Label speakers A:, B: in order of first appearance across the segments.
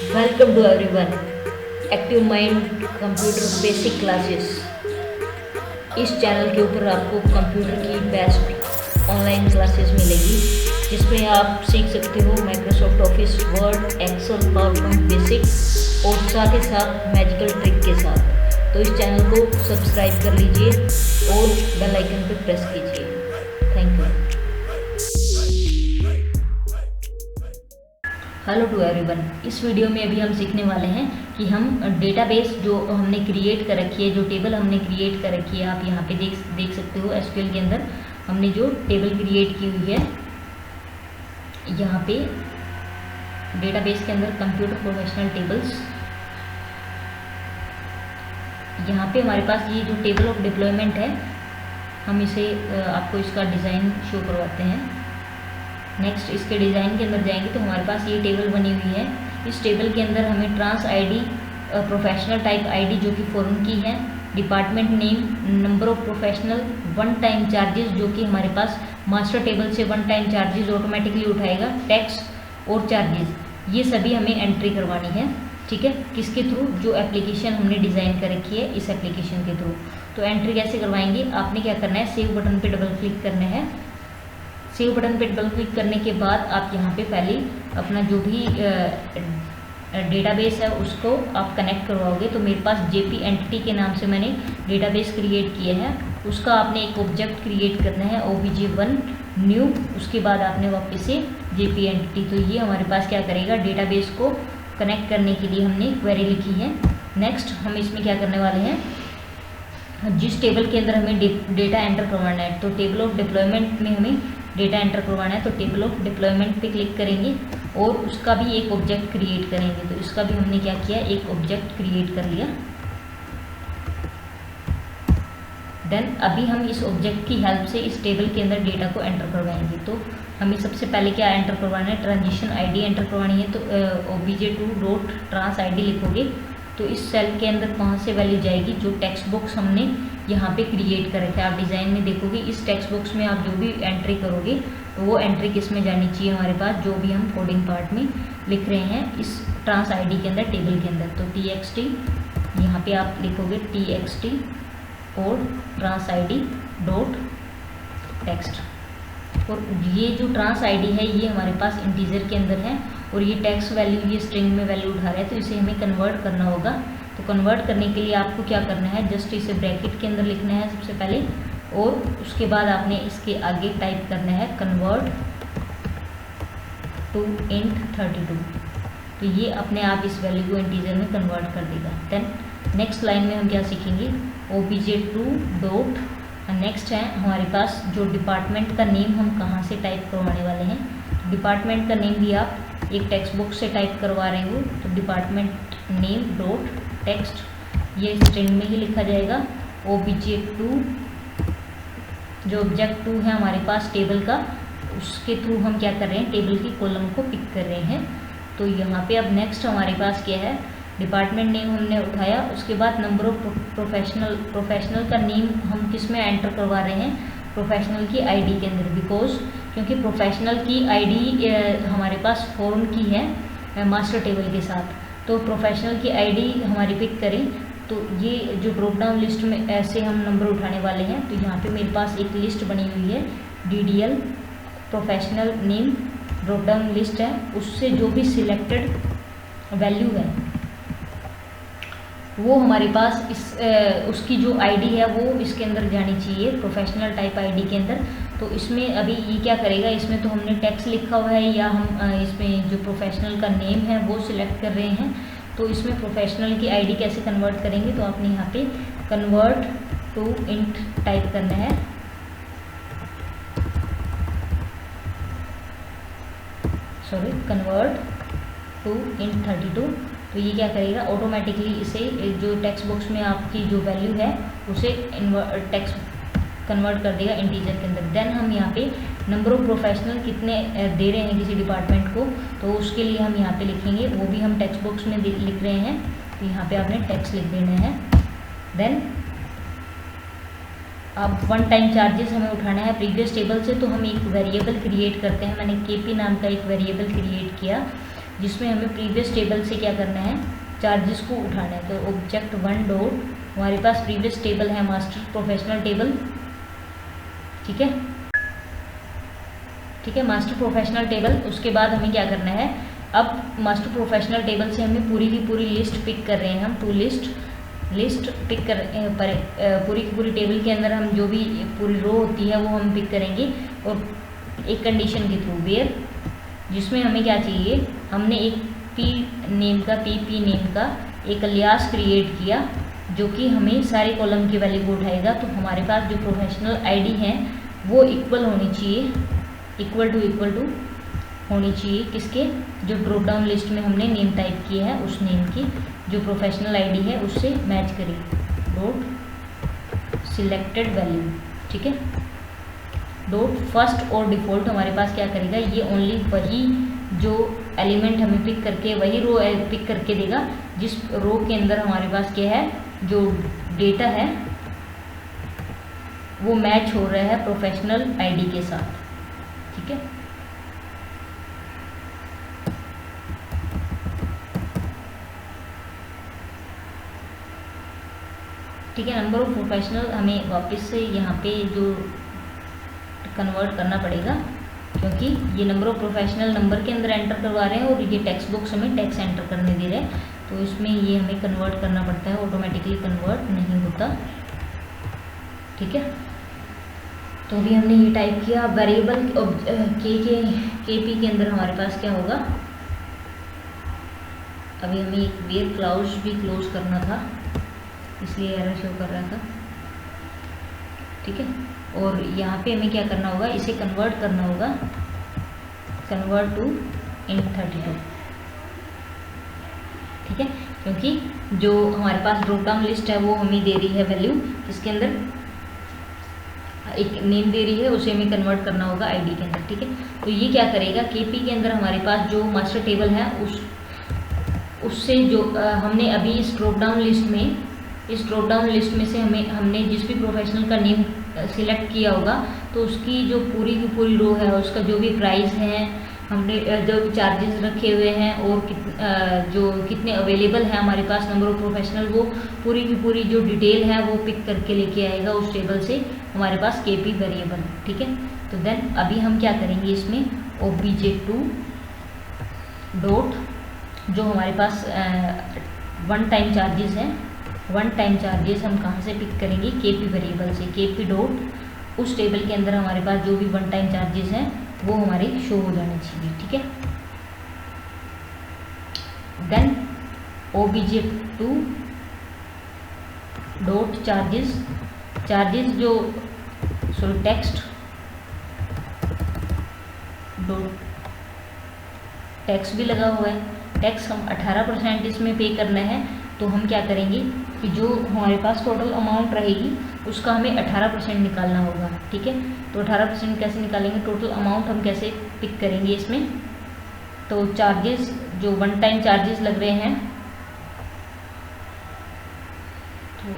A: Welcome to everyone. Active mind computer basic classes. इस channel के ऊपर आपको कंप्यूटर की बेस्ट ऑनलाइन क्लासेस मिलेगी, जिसमें आप सीख सकते हो Microsoft Office, Word, Excel, PowerPoint basic और साथ ही साथ मैजिकल ट्रिक के साथ। तो इस चैनल को सब्सक्राइब कर लीजिए और बेल आइकन पर प्रेस कीजिए। Thank you. Hello to everyone. इस वीडियो में अभी हम सीखने वाले हैं कि हम डेटाबेस जो हमने क्रिएट कर रखी है, जो टेबल हमने क्रिएट कर रखी है, आप यहाँ पे देख सकते हो एसक्यूएल के अंदर हमने जो टेबल क्रिएट की हुई है, यहाँ पे डेटाबेस के अंदर कंप्यूटर प्रोफेशनल टेबल्स। यहाँ पे हमारे पास ये जो टेबल ऑफ डिप्लॉयमेंट है, हम इसे आपको इसका डिज़ाइन शो करवाते हैं। नेक्स्ट इसके डिज़ाइन के अंदर जाएंगे तो हमारे पास ये टेबल बनी हुई है। इस टेबल के अंदर हमें trans ID, professional type ID जो कि फॉरेन की है, department name, number of professional, one time charges जो कि हमारे पास मास्टर टेबल से वन टाइम चार्जेस ऑटोमेटिकली उठाएगा, टैक्स और चार्जेस, ये सभी हमें एंट्री करवानी है। ठीक है, किसके थ्रू? जो एप्लीकेशन हमने डिज़ाइन कर रखी है, इस एप्लीकेशन के थ्रू। तो एंट्री कैसे करवाएंगे? आपने क्या करना है, सेव बटन पर डबल क्लिक करना है। सेव बटन पे डबल क्लिक करने के बाद आप यहाँ पे पहले अपना जो भी डेटाबेस है उसको आप कनेक्ट करवाओगे। तो मेरे पास जेपी एंटिटी के नाम से मैंने डेटाबेस क्रिएट किया है, उसका आपने एक ऑब्जेक्ट क्रिएट करना है obj1 न्यू। उसके बाद आपने वापस से जेपी एंटिटी। तो ये हमारे पास क्या करेगा, डेटाबेस को कनेक्ट करने के लिए हमने क्वेरी लिखी है। नेक्स्ट हम इसमें क्या करने वाले हैं, जिस टेबल के अंदर हमें डेटा एंटर करवाना है, तो टेबल ऑफ डिप्लॉयमेंट में हमें डेटा एंटर करवाना है, तो टेबल ऑफ डिप्लॉयमेंट पे क्लिक करेंगे और उसका भी एक ऑब्जेक्ट क्रिएट करेंगे। तो इसका भी हमने क्या किया, एक ऑब्जेक्ट क्रिएट कर लिया। देन अभी हम इस ऑब्जेक्ट की हेल्प से इस टेबल के अंदर डेटा को एंटर करवाएंगे। तो हमें सबसे पहले क्या एंटर करवाना है, ट्रांजिशन आईडी एंटर करवानी है। तो obj2.trans id लिखोगे तो इस सेल के अंदर कहाँ से वैल्यू जाएगी, जो टेक्स्ट बॉक्स हमने यहाँ पे क्रिएट कर रखा है। आप डिज़ाइन में देखोगे इस टेक्स्ट बॉक्स में आप जो भी एंट्री करोगे तो वो एंट्री किस में जानी चाहिए, हमारे पास जो भी हम कोडिंग पार्ट में लिख रहे हैं इस ट्रांस आईडी के अंदर, टेबल के अंदर। तो txt यहाँ पे आप लिखोगे txt और ट्रांस आईडी डॉट टेक्स्ट। और ये जो ट्रांस आईडी है ये हमारे पास इंटीजर के अंदर है और ये टेक्स्ट वैल्यू, ये स्ट्रिंग में वैल्यू उठा रहा है, तो इसे हमें कन्वर्ट करना होगा। तो कन्वर्ट करने के लिए आपको क्या करना है, जस्ट इसे ब्रैकेट के अंदर लिखना है सबसे पहले, और उसके बाद आपने इसके आगे टाइप करना है कन्वर्ट टू इंट 32। तो ये अपने आप इस वैल्यू को इंटीजर में कन्वर्ट कर देगा। देन नेक्स्ट लाइन में हम क्या सीखेंगे, obj2 डॉट, नेक्स्ट है हमारे पास जो डिपार्टमेंट का नेम हम कहाँ से टाइप करवाने वाले हैं। डिपार्टमेंट का नेम भी आप एक टेक्स्ट बॉक्स से टाइप करवा रहे हो, तो डिपार्टमेंट नेम डॉट टेक्स्ट, ये स्ट्रिंग में ही लिखा जाएगा। obj2 जो ऑब्जेक्ट 2 है हमारे पास टेबल का, उसके थ्रू हम क्या कर रहे हैं, टेबल की कॉलम को पिक कर रहे हैं। तो यहाँ पे अब नेक्स्ट हमारे पास क्या है, डिपार्टमेंट नेम हमने उठाया, उसके बाद नंबर ऑफ प्रोफेशनल का नेम हम किस में एंटर करवा रहे हैं, प्रोफेशनल की आईडी के अंदर। बिकॉज क्योंकि प्रोफेशनल की आईडी हमारे पास फॉर्म की है मास्टर टेबल के साथ, तो प्रोफेशनल की आईडी हमारी पिक करें। तो ये जो ड्रॉप डाउन लिस्ट में ऐसे हम नंबर उठाने वाले हैं। तो यहाँ पे मेरे पास एक लिस्ट बनी हुई है, DDL professional name drop down list है, उससे जो भी सिलेक्टेड वैल्यू है वो हमारे पास उसकी जो आईडी है वो इसके अंदर जानी चाहिए, प्रोफेशनल टाइप आईडी के अंदर। तो इसमें अभी ये क्या करेगा, इसमें तो हमने टेक्स्ट लिखा हुआ है, या हम इसमें जो प्रोफेशनल का नेम है वो सिलेक्ट कर रहे हैं। तो इसमें प्रोफेशनल की आईडी कैसे कन्वर्ट करेंगे, तो आपने यहाँ पे कन्वर्ट टू इंट टाइप करना है। Sorry, convert to int 32। तो ये क्या करेगा, ऑटोमेटिकली इसे जो टेक्स्ट बॉक्स में आपकी जो वैल्यू है उसे टेक्स्ट कन्वर्ट कर देगा इंटीजर के अंदर। देन हम यहाँ पे नंबर ऑफ प्रोफेशनल कितने दे रहे हैं किसी डिपार्टमेंट को, तो उसके लिए हम यहाँ पे लिखेंगे, वो भी हम टेक्स्ट बॉक्स में लिख रहे हैं, तो यहाँ पे आपने टेक्स्ट लिख देना है। देन अब वन टाइम चार्जेस हमें उठाना है प्रीवियस टेबल से, तो हम एक वेरिएबल क्रिएट करते हैं। मैंने KP नाम का एक वेरिएबल क्रिएट किया। जिसमें हमें प्रीवियस टेबल से क्या करना है, चार्जेस को उठाना है। तो ऑब्जेक्ट 1 डॉट हमारे पास प्रीवियस टेबल है मास्टर प्रोफेशनल टेबल, ठीक है, ठीक है, मास्टर प्रोफेशनल टेबल। उसके बाद हमें क्या करना है, अब मास्टर प्रोफेशनल टेबल से हमें पूरी की पूरी लिस्ट पिक कर रहे हैं हम, टू लिस्ट पिक कर पूरी की पूरी टेबल के अंदर हम जो भी पूरी रो होती है वो हम पिक करेंगे, और एक कंडीशन के थ्रू वेयर, जिसमें हमें क्या चाहिए, हमने एक पी नेम का एक अलियास क्रिएट किया जो कि हमें सारे कॉलम की वैल्यू को उठाएगा। तो हमारे पास जो प्रोफेशनल आईडी है वो इक्वल होनी चाहिए, इक्वल टू होनी चाहिए किसके, जो ड्रॉप डाउन लिस्ट में हमने नेम टाइप किया है उस नेम की जो प्रोफेशनल आईडी है उससे मैच करें, डॉट सिलेक्टेड वैल्यू, ठीक है, डॉट फर्स्ट और डिफ़ॉल्ट हमारे पास क्या करेगा, ये ओनली वही जो एलिमेंट हमें पिक करके वही रो पिक करके देगा जिस रो के अंदर हमारे पास क्या है, जो डेटा है वो मैच हो रहा है प्रोफेशनल आईडी के साथ, ठीक है। ठीक है, नंबर ऑफ प्रोफेशनल हमें वापस से यहाँ पे जो कन्वर्ट करना पड़ेगा, क्योंकि ये नंबर ऑफ प्रोफेशनल नंबर के अंदर एंटर करवा रहे हैं और ये टेक्स्ट बॉक्स हमें टेक्स्ट एंटर करने दे रहे हैं, तो इसमें ये हमें कन्वर्ट करना पड़ता है, ऑटोमेटिकली कन्वर्ट नहीं होता, ठीक है। तो अभी हमने ये टाइप किया, वेरिएबल के पी के अंदर हमारे पास क्या होगा, अभी हमें एक वेयर क्लाउज भी क्लोज करना था इसलिए एरर शो कर रहा था, ठीक है। और यहाँ पे हमें क्या करना होगा, इसे कन्वर्ट करना होगा, कन्वर्ट टू int 32, ठीक है, क्योंकि जो हमारे पास ड्रॉप डाउन लिस्ट है वो हमें दे रही है वैल्यू, जिसके अंदर एक नेम दे रही है, उसे हमें कन्वर्ट करना होगा आईडी के अंदर, ठीक है। तो ये क्या करेगा, केपी के अंदर हमारे पास जो मास्टर टेबल है उससे जो हमने अभी इस ड्रॉप डाउन लिस्ट में से हमने जिस भी प्रोफेशनल का नेम सिलेक्ट किया होगा, तो उसकी जो पूरी की पूरी रो है, उसका जो भी प्राइस है, हमने जो भी चार्जेस रखे हुए हैं और जो कितने अवेलेबल हैं हमारे पास नंबर ऑफ प्रोफेशनल, वो पूरी की पूरी जो डिटेल है वो पिक करके लेके आएगा उस टेबल से हमारे पास केपी वेरिएबल, ठीक है। तो देन अभी हम क्या करेंगे, इसमें obj2 डॉट जो हमारे पास वन टाइम चार्जेस हैं, वन टाइम चार्जेस हम कहाँ से पिक करेंगे, केपी वेरिएबल से, केपी डॉट उस टेबल के अंदर हमारे पास जो भी वन टाइम चार्जेस हैं वो हमारे शो हो जाने चाहिए, ठीक है। देन obj2 डॉट चार्जेस जो सॉरी टेक्स्ट डॉट टैक्स भी लगा हुआ है, टैक्स हम 18% इसमें पे करना है, तो हम क्या करेंगे कि जो हमारे पास टोटल अमाउंट रहेगी उसका हमें 18% निकालना होगा, ठीक है। तो 18% कैसे निकालेंगे, टोटल अमाउंट हम कैसे पिक करेंगे इसमें, तो चार्जेस जो वन टाइम चार्जेस लग रहे हैं, तो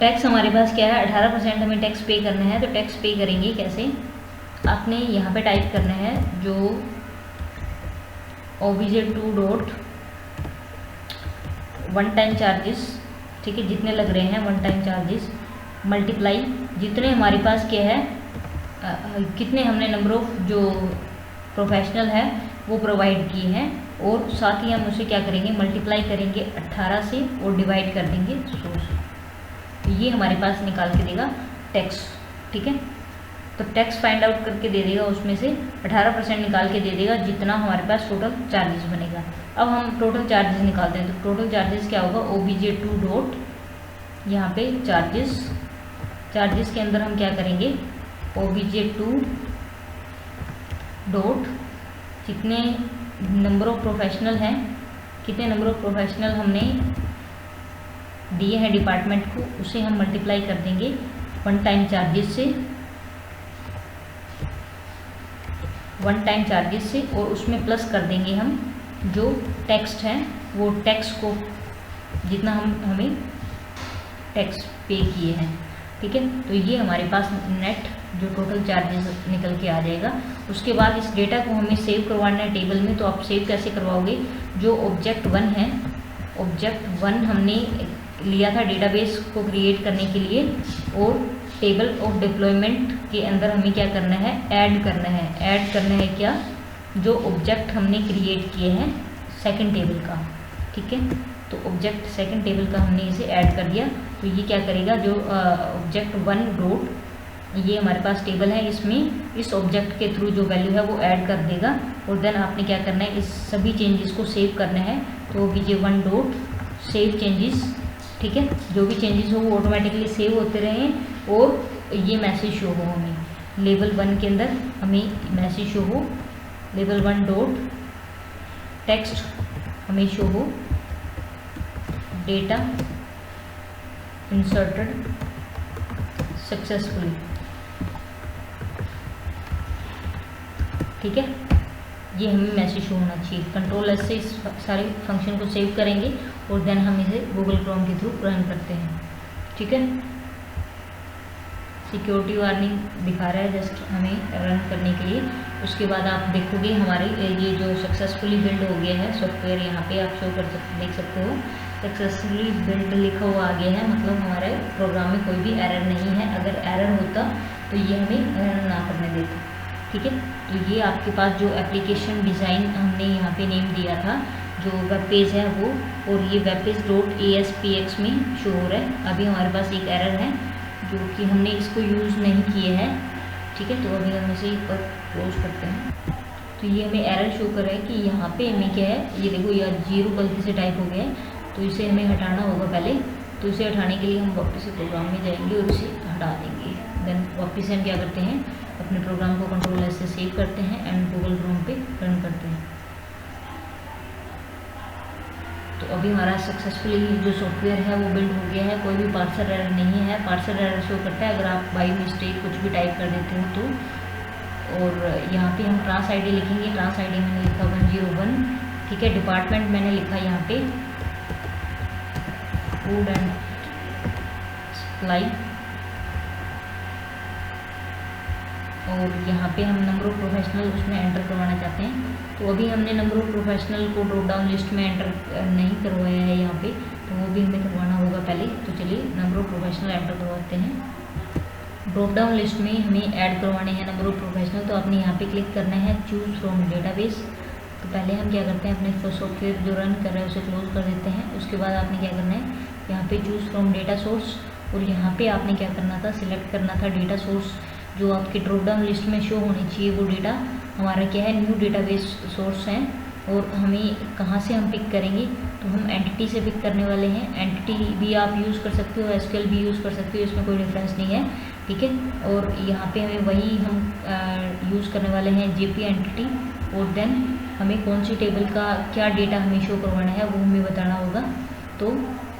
A: टैक्स हमारे पास क्या है, 18% हमें टैक्स पे करना है। तो टैक्स पे करेंगे कैसे, आपने यहाँ पे टाइप करना है जो obj2 dot one time charges, ठीक है, जितने लग रहे हैं वन टाइम चार्जेस मल्टीप्लाई जितने हमारे पास क्या है, कितने हमने नंबर ऑफ जो प्रोफेशनल है वो प्रोवाइड किए हैं, और साथ ही हम उसे क्या करेंगे, मल्टीप्लाई करेंगे 18 से और डिवाइड कर देंगे 100 से, तो ये हमारे पास निकाल के देगा टैक्स, ठीक है। तो टैक्स फाइंड आउट करके दे देगा, उसमें से 18% निकाल के दे देगा जितना हमारे पास टोटल चार्जेस बनेगा। अब हम टोटल चार्जेस निकालते हैं, तो टोटल चार्जेस क्या होगा, obj2 डॉट यहाँ पे चार्जेस के अंदर हम क्या करेंगे, obj2 डॉट कितने नंबर ऑफ प्रोफेशनल हैं, कितने नंबर ऑफ प्रोफेशनल हमने दिए हैं डिपार्टमेंट को, उसे हम मल्टीप्लाई कर देंगे वन टाइम चार्जेस से, वन टाइम चार्जेस से, और उसमें प्लस कर देंगे हम जो टेक्स्ट है वो टैक्स को जितना हमें टैक्स पे किए हैं, ठीक है। तो ये हमारे पास नेट जो टोटल चार्जेस निकल के आ जाएगा। उसके बाद इस डेटा को हमें सेव करवाना है टेबल में। तो आप सेव कैसे करवाओगे, जो ऑब्जेक्ट 1 है, ऑब्जेक्ट 1 हमने लिया था डेटाबेस को क्रिएट करने के लिए, और टेबल ऑफ डिप्लॉयमेंट के अंदर हमें क्या करना है, ऐड करना है। ऐड करना है क्या, जो ऑब्जेक्ट हमने क्रिएट किए हैं सेकंड टेबल का, ठीक है। तो ऑब्जेक्ट सेकंड टेबल का हमने इसे ऐड कर दिया। तो ये क्या करेगा, जो ऑब्जेक्ट 1 डॉट, ये हमारे पास टेबल है, इसमें इस ऑब्जेक्ट के थ्रू जो वैल्यू है वो ऐड कर देगा। और देन आपने क्या करना है, इस सभी चेंजेस को सेव करना है। तो कीजिए 1 डॉट सेव चेंजेस, ठीक है। जो भी चेंजेस हो वो ऑटोमेटिकली सेव होते रहें और ये मैसेज शो हो हमें लेवल 1 के अंदर, हमें मैसेज शो हो लेवल 1 डॉट टेक्स्ट हमें शो हो डेटा इंसर्टेड सक्सेसफुली, ठीक है। ये हमें मैसेज शो होना चाहिए। कंट्रोल एस से इस सारे फंक्शन को सेव करेंगे और देन हम इसे गूगल क्रोम के थ्रू रन करते हैं, ठीक है। सिक्योरिटी वार्निंग दिखा रहा है जस्ट हमें रन करने के लिए। उसके बाद आप देखोगे हमारे ये जो सक्सेसफुली बिल्ड हो गया है सॉफ्टवेयर, यहाँ पे आप शो कर देख सकते हो सक्सेसफुली बिल्ड लिखा हुआ आ गया है, मतलब हमारे प्रोग्राम में कोई भी एरर नहीं है। अगर एरर होता तो ये हमें रन ना करने देता, ठीक है। तो ये आपके पास जो एप्लीकेशन डिज़ाइन हमने यहाँ पे नेम दिया था, जो वेब पेज है वो, और ये वेब पेज .aspx में शो हो रहा है। अभी हमारे पास एक एरर है जो कि हमने इसको यूज़ नहीं किए हैं, ठीक है। तो अभी हम इसे एक बार क्लोज करते हैं। तो ये हमें एरर शो कर रहा है कि यहाँ पे हमें क्या है, ये देखो यह 0 गलती से टाइप हो गया है, तो इसे हमें हटाना होगा पहले। तो इसे हटाने के लिए हम वापस से प्रोग्राम में जाएंगे और इसे हटा देंगे। देन वापस से हम क्या करते हैं, अपने प्रोग्राम को कंट्रोल एस से सेव करते हैं एंड गूगल क्रोम पे रन करते हैं। तो अभी हमारा सक्सेसफुली जो सॉफ्टवेयर है वो बिल्ड हो गया है, कोई भी पार्सर एरर नहीं है। पार्सर एरर शो करता है अगर आप बाई मिस्टेक कुछ भी टाइप कर देते हो तो। और यहाँ पे हम ट्रांस आईडी लिखेंगे, ट्रांस आईडी मैंने लिखा 101, ठीक है। डिपार्टमेंट मैंने लिखा यहाँ पे फूड एंड सप्लाई, और यहाँ पे हम नंबर ऑफ प्रोफेशनल उसमें एंटर करवाना चाहते हैं। तो अभी हमने नंबर ऑफ प्रोफेशनल को ड्रॉप डाउन लिस्ट में एंटर नहीं करवाया है यहाँ पे, तो वो भी हमें करवाना होगा पहले। तो चलिए नंबर ऑफ प्रोफेशनल एंटर करवाते हैं। ड्रॉप डाउन लिस्ट में हमें ऐड करवाने हैं नंबर ऑफ प्रोफेशनल, तो आपने यहाँ पे क्लिक करना है चूज़ फ्रॉम डेटाबेस। तो पहले हम क्या करते हैं, अपने सॉफ्टवेयर जो रन कर रहे हैं उसे क्लोज कर देते हैं। उसके बाद आपने क्या करना है, यहाँ पे चूज़ फ्रॉम डेटा सोर्स, और यहाँ पे आपने क्या करना था, सिलेक्ट करना था डेटा सोर्स जो आपके ड्रॉप डाउन लिस्ट में शो होनी चाहिए। वो डेटा हमारा क्या है, न्यू डेटाबेस सोर्स हैं। और हमें कहाँ से हम पिक करेंगे, तो हम एंटिटी से पिक करने वाले हैं। एंटिटी भी आप यूज़ कर सकते हो, एसक्यूएल भी यूज़ कर सकते हो, इसमें कोई डिफरेंस नहीं है, ठीक है। और यहाँ पे हमें वही हम यूज़ करने वाले हैं जेपी एंटिटी। और देन हमें कौन सी टेबल का क्या डेटा हमें शो करवाना है वो हमें बताना होगा। तो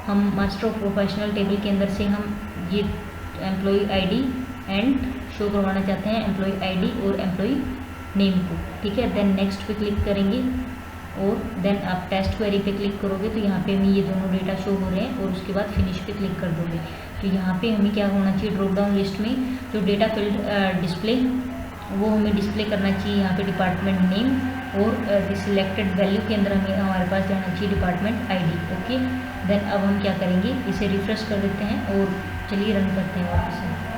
A: हम मास्टर ऑफ प्रोफेशनल टेबल के अंदर से हम ये एम्प्लॉय आईडी एंड शो करवाना चाहते हैं, एम्प्लॉय आईडी और एम्प्लॉय नेम को, ठीक है। देन नेक्स्ट पे क्लिक करेंगे और देन आप टेस्ट क्वेरी पे क्लिक करोगे तो यहाँ पे हमें ये दोनों डेटा शो हो रहे हैं। और उसके बाद फिनिश पे क्लिक कर दोगे तो यहाँ पे हमें क्या होना चाहिए, ड्रॉप डाउन लिस्ट में जो डेटा फील्ड डिस्प्ले वो हमें डिस्प्ले करना चाहिए यहाँ पे डिपार्टमेंट नेम, और सिलेक्टेड वैल्यू के अंदर हमें हमारे पास जाना चाहिए डिपार्टमेंट आईडी, ओके। देन अब हम क्या करेंगे, इसे रिफ्रेश कर देते हैं और चलिए रन करते हैं वापस से।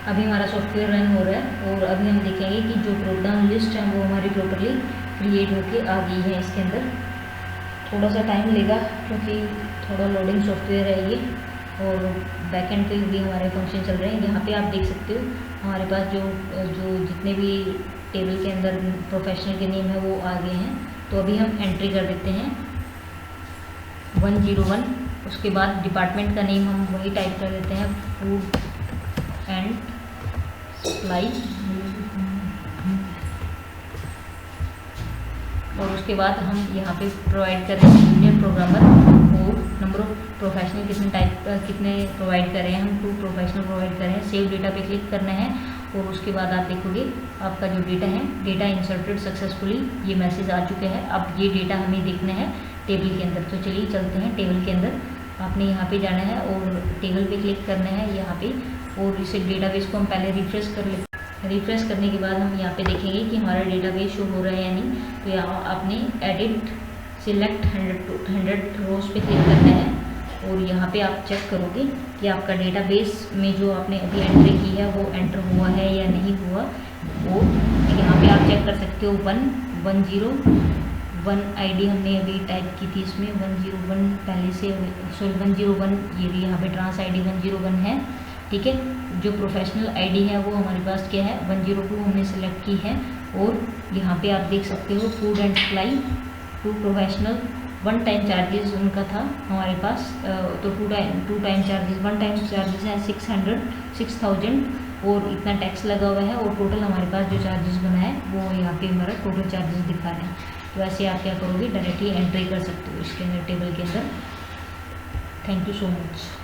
A: अभी हमारा सॉफ्टवेयर रन हो रहा है और अभी हम देखेंगे कि जो ड्रॉप डाउन लिस्ट है वो हमारी प्रॉपरली क्रिएट होके आ गई है। इसके अंदर थोड़ा सा टाइम लेगा क्योंकि थोड़ा लोडिंग सॉफ्टवेयर है ये, और बैकएंड पे भी हमारे फंक्शन चल रहे हैं। यहाँ पे आप देख सकते हो हमारे पास जो जितने भी टेबल के अंदर प्रोफेशनल के नेम है वो आ गए हैं। तो अभी हम एंट्री कर देते हैं 101, उसके बाद डिपार्टमेंट का नेम हम वही टाइप कर देते हैं फूड एंड सप्लाई, और उसके बाद हम यहाँ पे प्रोवाइड कर रहे हैं जूनियर प्रोग्रामर, और नंबर ऑफ प्रोफेशनल कितने प्रोवाइड कर रहे हैं हम, 2 प्रोफेशनल प्रोवाइड कर रहे हैं। सेव डेटा पे क्लिक करना है और उसके बाद आप देखोगे आपका जो डेटा है, डेटा इंसर्टेड सक्सेसफुली, ये मैसेज आ चुके हैं। अब ये डेटा हमें देखना है टेबल के अंदर। तो चलिए चलते हैं टेबल के अंदर। आपने यहाँ पे जाना है और टेबल पे क्लिक करना है यहाँ पे, और इसे डेटाबेस को हम पहले रिफ्रेश कर लेते हैं। रिफ्रेश करने के बाद हम यहाँ पे देखेंगे कि हमारा डेटाबेस शो हो रहा है या नहीं। तो यहाँ आपने एडिट सिलेक्ट 100 रोज पे क्लिक करना है और यहाँ पे आप चेक करोगे कि आपका डेटाबेस में जो आपने अभी एंट्री की है वो एंटर हुआ है या नहीं हुआ। और यहाँ पे आप चेक कर सकते हो 101 आईडी हमने अभी टाइप की थी, इसमें 101 पहले से, सॉरी 101, ये भी यहाँ पे ट्रांस आईडी 101 है, ठीक है। जो प्रोफेशनल आईडी है वो हमारे पास क्या है 102 हमने सेलेक्ट की है। और यहाँ पे आप देख सकते हो food and supply to professional, 1 time charges उनका था हमारे पास। तो 2 टाइम चार्जेस, 1 टाइम चार्जेस है 6000 और इतना टैक्स लगा हुआ है। और टोटल हमारे पास जो चार्जेस बना है वो यहाँ पे हमारा टोटल चार्जेस दिखा रहे हैं। तो ऐसे आप क्या करोगे, डायरेक्टली एंट्री कर सकते हो इसके अंदर, टेबल के अंदर। Thank you so much.